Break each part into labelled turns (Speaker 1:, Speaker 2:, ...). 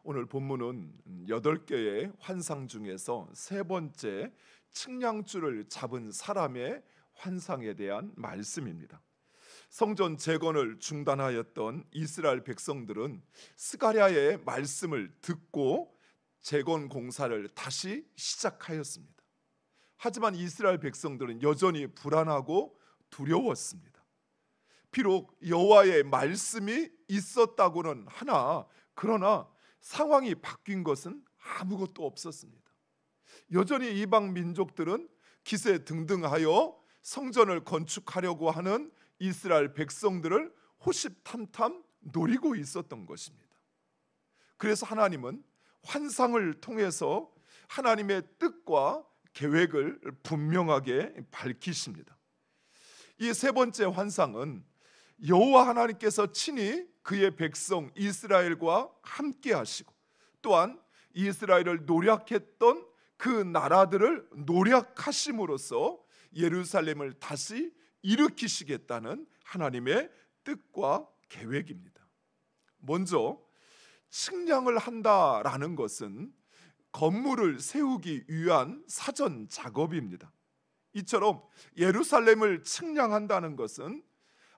Speaker 1: 오늘 본문은 8개의 환상 중에서 세 번째 측량줄을 잡은 사람의 환상에 대한 말씀입니다. 성전 재건을 중단하였던 이스라엘 백성들은 스가랴의 말씀을 듣고 재건 공사를 다시 시작하였습니다. 하지만 이스라엘 백성들은 여전히 불안하고 두려웠습니다. 비록 여호와의 말씀이 있었다고는 하나, 그러나 상황이 바뀐 것은 아무것도 없었습니다. 여전히 이방 민족들은 기세등등하여 성전을 건축하려고 하는 이스라엘 백성들을 호시탐탐 노리고 있었던 것입니다. 그래서 하나님은 환상을 통해서 하나님의 뜻과 계획을 분명하게 밝히십니다. 이 세 번째 환상은 여호와 하나님께서 친히 그의 백성 이스라엘과 함께 하시고, 또한 이스라엘을 노략했던 그 나라들을 노략하심으로써 예루살렘을 다시 일으키시겠다는 하나님의 뜻과 계획입니다. 먼저 측량을 한다라는 것은 건물을 세우기 위한 사전 작업입니다. 이처럼 예루살렘을 측량한다는 것은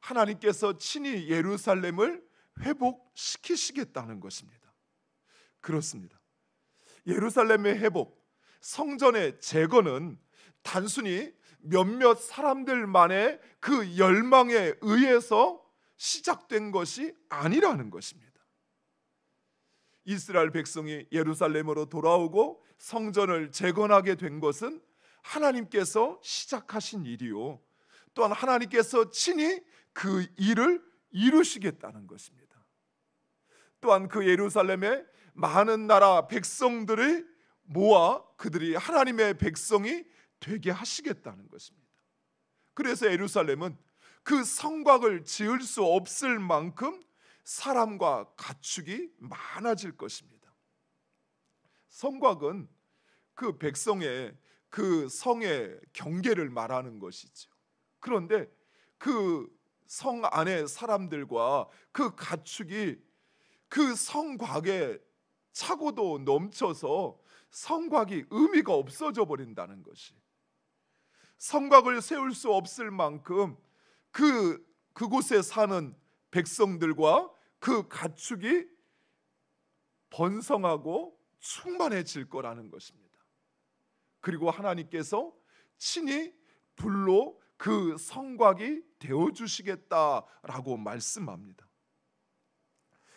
Speaker 1: 하나님께서 친히 예루살렘을 회복시키시겠다는 것입니다. 그렇습니다. 예루살렘의 회복, 성전의 재건은 단순히 몇몇 사람들만의 그 열망에 의해서 시작된 것이 아니라는 것입니다. 이스라엘 백성이 예루살렘으로 돌아오고 성전을 재건하게 된 것은 하나님께서 시작하신 일이요, 또한 하나님께서 친히 그 일을 이루시겠다는 것입니다. 또한 그 예루살렘에 많은 나라 백성들을 모아 그들이 하나님의 백성이 되게 하시겠다는 것입니다. 그래서 예루살렘은 그 성곽을 지을 수 없을 만큼 사람과 가축이 많아질 것입니다. 성곽은 그 백성의 그 성의 경계를 말하는 것이죠. 그런데 그 성 안의 사람들과 그 가축이 그 성곽에 차고도 넘쳐서 성곽이 의미가 없어져 버린다는 것이, 성곽을 세울 수 없을 만큼 그곳에 사는 백성들과 그 가축이 번성하고 충만해질 거라는 것입니다. 그리고 하나님께서 친히 불로 그 성곽이 되어주시겠다라고 말씀합니다.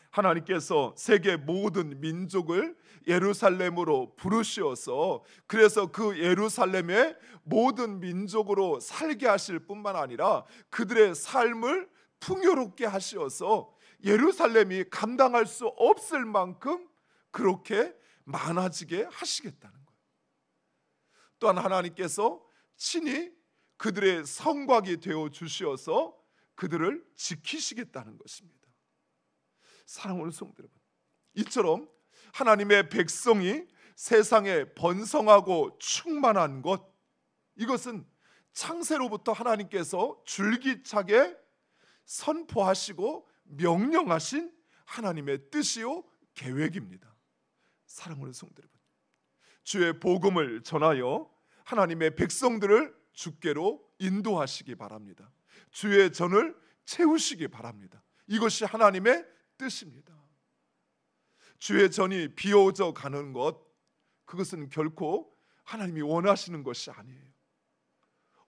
Speaker 1: 하나님께서 세계 모든 민족을 예루살렘으로 부르시어서, 그래서 그 예루살렘의 모든 민족으로 살게 하실 뿐만 아니라 그들의 삶을 풍요롭게 하시어서 예루살렘이 감당할 수 없을 만큼 그렇게 많아지게 하시겠다는 거예요. 또한 하나님께서 친히 그들의 성곽이 되어 주시어서 그들을 지키시겠다는 것입니다. 사랑하는 성도 여러분, 이처럼 하나님의 백성이 세상에 번성하고 충만한 것, 이것은 창세로부터 하나님께서 줄기차게 선포하시고 명령하신 하나님의 뜻이요 계획입니다. 사랑하는 성도 여러분, 주의 복음을 전하여 하나님의 백성들을 주께로 인도하시기 바랍니다. 주의 전을 채우시기 바랍니다. 이것이 하나님의 뜻입니다. 주의 전이 비어져 가는 것, 그것은 결코 하나님이 원하시는 것이 아니에요.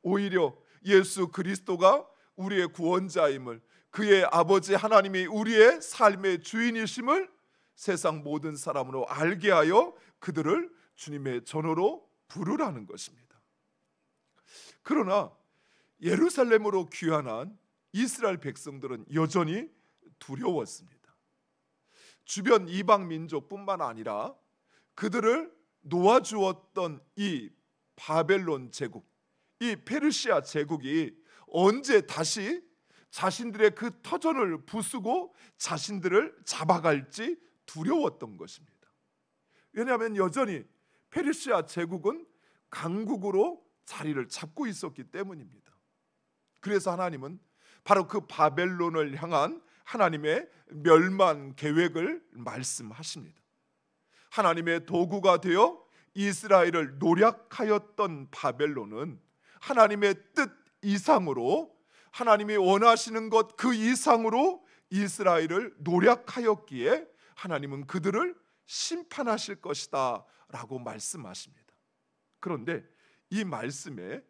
Speaker 1: 오히려 예수 그리스도가 우리의 구원자임을, 그의 아버지 하나님이 우리의 삶의 주인이심을 세상 모든 사람으로 알게 하여 그들을 주님의 전으로 부르라는 것입니다. 그러나 예루살렘으로 귀환한 이스라엘 백성들은 여전히 두려웠습니다. 주변 이방 민족뿐만 아니라 그들을 놓아주었던 이 바벨론 제국, 이 페르시아 제국이 언제 다시 자신들의 그 터전을 부수고 자신들을 잡아갈지 두려웠던 것입니다. 왜냐하면 여전히 페르시아 제국은 강국으로 자리를 잡고 있었기 때문입니다. 그래서 하나님은 바로 그 바벨론을 향한 하나님의 멸망 계획을 말씀하십니다. 하나님의 도구가 되어 이스라엘을 노략하였던 바벨론은 하나님의 뜻 이상으로, 하나님이 원하시는 것 그 이상으로 이스라엘을 노략하였기에 하나님은 그들을 심판하실 것이다 라고 말씀하십니다. 그런데 이 말씀에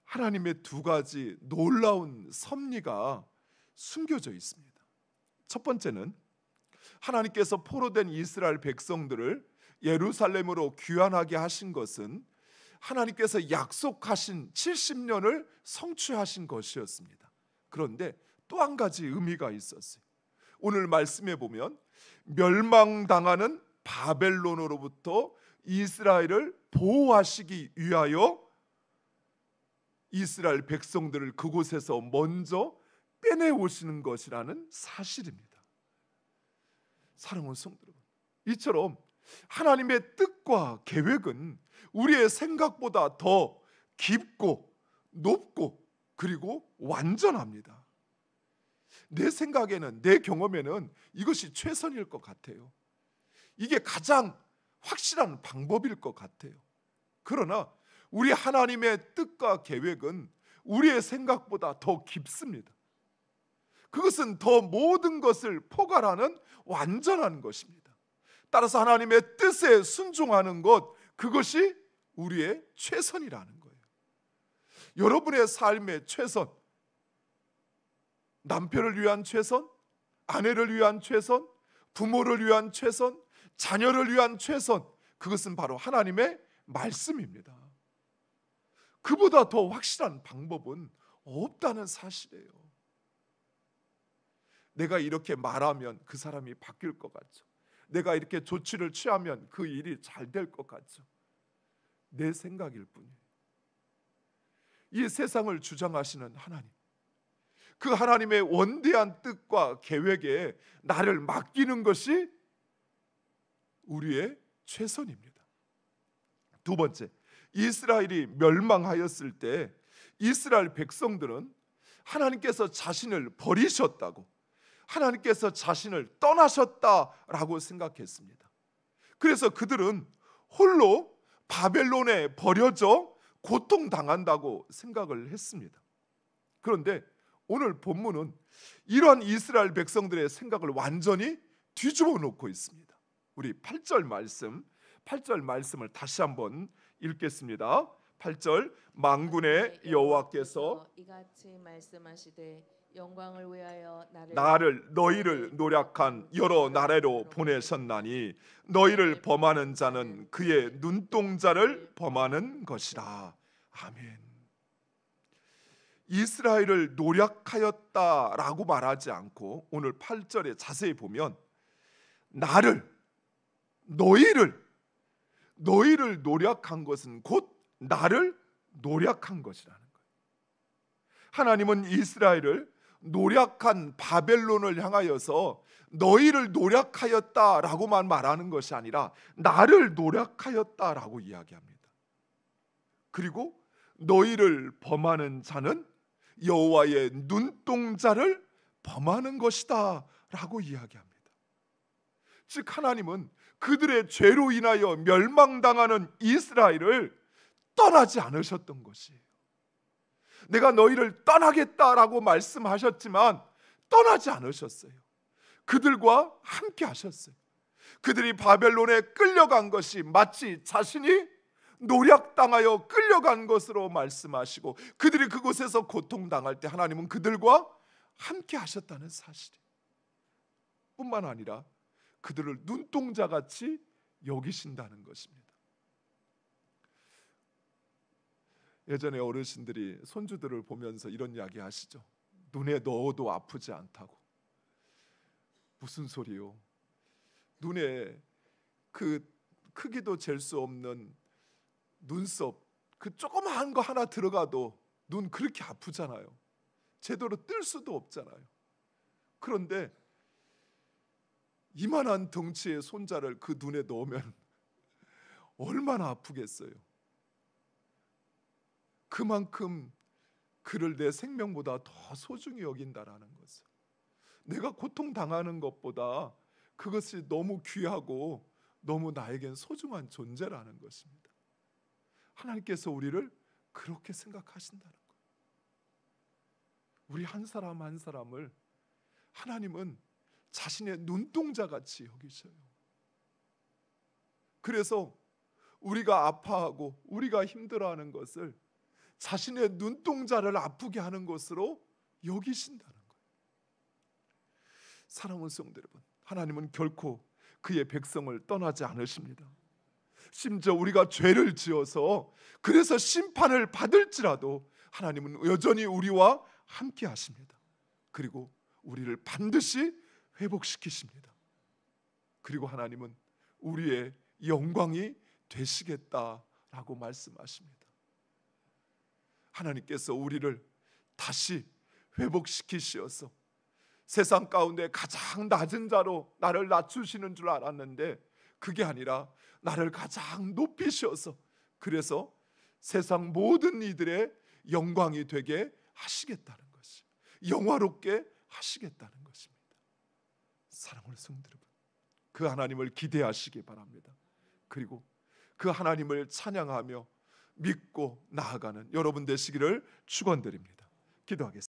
Speaker 1: 하나님의 두 가지 놀라운 섭리가 숨겨져 있습니다. 첫 번째는 하나님께서 포로된 이스라엘 백성들을 예루살렘으로 귀환하게 하신 것은 하나님께서 약속하신 70년을 성취하신 것이었습니다. 그런데 또 한 가지 의미가 있었어요. 오늘 말씀에 보면 멸망당하는 바벨론으로부터 이스라엘을 보호하시기 위하여 이스라엘 백성들을 그곳에서 먼저 빼내오시는 것이라는 사실입니다. 사랑하는 성도 여러분, 이처럼 하나님의 뜻과 계획은 우리의 생각보다 더 깊고 높고 그리고 완전합니다. 내 생각에는, 내 경험에는 이것이 최선일 것 같아요. 이게 가장 확실한 방법일 것 같아요. 그러나 우리 하나님의 뜻과 계획은 우리의 생각보다 더 깊습니다. 그것은 더 모든 것을 포괄하는 완전한 것입니다. 따라서 하나님의 뜻에 순종하는 것, 그것이 우리의 최선이라는 거예요. 여러분의 삶의 최선, 남편을 위한 최선, 아내를 위한 최선, 부모를 위한 최선, 자녀를 위한 최선, 그것은 바로 하나님의 말씀입니다. 그보다 더 확실한 방법은 없다는 사실이에요. 내가 이렇게 말하면 그 사람이 바뀔 것 같죠. 내가 이렇게 조치를 취하면 그 일이 잘 될 것 같죠. 내 생각일 뿐이에요. 이 세상을 주장하시는 하나님, 그 하나님의 원대한 뜻과 계획에 나를 맡기는 것이 우리의 최선입니다. 두 번째, 이스라엘이 멸망하였을 때 이스라엘 백성들은 하나님께서 자신을 버리셨다고, 하나님께서 자신을 떠나셨다라고 생각했습니다. 그래서 그들은 홀로 바벨론에 버려져 고통당한다고 생각을 했습니다. 그런데 오늘 본문은 이러한 이스라엘 백성들의 생각을 완전히 뒤집어 놓고 있습니다. 우리 8절 말씀을 다시 한번 읽겠습니다. 8절, 만군의 여호와께서
Speaker 2: 이같이 말씀하시되 영광을 위하여
Speaker 1: 너희를 노략한 여러 나라로 보내셨나니 너희를 범하는 자는 그의 눈동자를 범하는 것이라. 아멘. 이스라엘을 노략하였다라고 말하지 않고 오늘 8절에 자세히 보면 너희를 노략한 것은 곧 나를 노략한 것이라는 거예요. 하나님은 이스라엘을 노략한 바벨론을 향하여서 너희를 노략하였다라고만 말하는 것이 아니라 나를 노략하였다라고 이야기합니다. 그리고 너희를 범하는 자는 여호와의 눈동자를 범하는 것이다 라고 이야기합니다. 즉 하나님은 그들의 죄로 인하여 멸망당하는 이스라엘을 떠나지 않으셨던 것이에요. 내가 너희를 떠나겠다라고 말씀하셨지만 떠나지 않으셨어요. 그들과 함께 하셨어요. 그들이 바벨론에 끌려간 것이 마치 자신이 노략당하여 끌려간 것으로 말씀하시고 그들이 그곳에서 고통당할 때 하나님은 그들과 함께 하셨다는 사실 뿐만 아니라 그들을 눈동자같이 여기신다는 것입니다. 예전에 어르신들이 손주들을 보면서 이런 이야기 하시죠. 눈에 넣어도 아프지 않다고. 무슨 소리요? 눈에 그 크기도 잴 수 없는 눈썹, 그 조그마한 거 하나 들어가도 눈 그렇게 아프잖아요. 제대로 뜰 수도 없잖아요. 그런데 이만한 덩치의 손자를 그 눈에 넣으면 얼마나 아프겠어요. 그만큼 그를 내 생명보다 더 소중히 여긴다라는 것을, 내가 고통당하는 것보다 그것이 너무 귀하고 너무 나에겐 소중한 존재라는 것입니다. 하나님께서 우리를 그렇게 생각하신다는 거예요. 우리 한 사람 한 사람을 하나님은 자신의 눈동자같이 여기셔요. 그래서 우리가 아파하고 우리가 힘들어하는 것을 자신의 눈동자를 아프게 하는 것으로 여기신다는 거예요. 사랑하는 성도 여러분, 하나님은 결코 그의 백성을 떠나지 않으십니다. 심지어 우리가 죄를 지어서 그래서 심판을 받을지라도 하나님은 여전히 우리와 함께 하십니다. 그리고 우리를 반드시 회복시키십니다. 그리고 하나님은 우리의 영광이 되시겠다라고 말씀하십니다. 하나님께서 우리를 다시 회복시키시어서 세상 가운데 가장 낮은 자로 나를 낮추시는 줄 알았는데 그게 아니라 나를 가장 높이셔서 그래서 세상 모든 이들의 영광이 되게 하시겠다는 것이, 영화롭게 하시겠다는 것입니다. 사랑하는 성도 여러분, 그 하나님을 기대하시기 바랍니다. 그리고 그 하나님을 찬양하며 믿고 나아가는 여러분 되시기를 축원드립니다. 기도하겠습니다.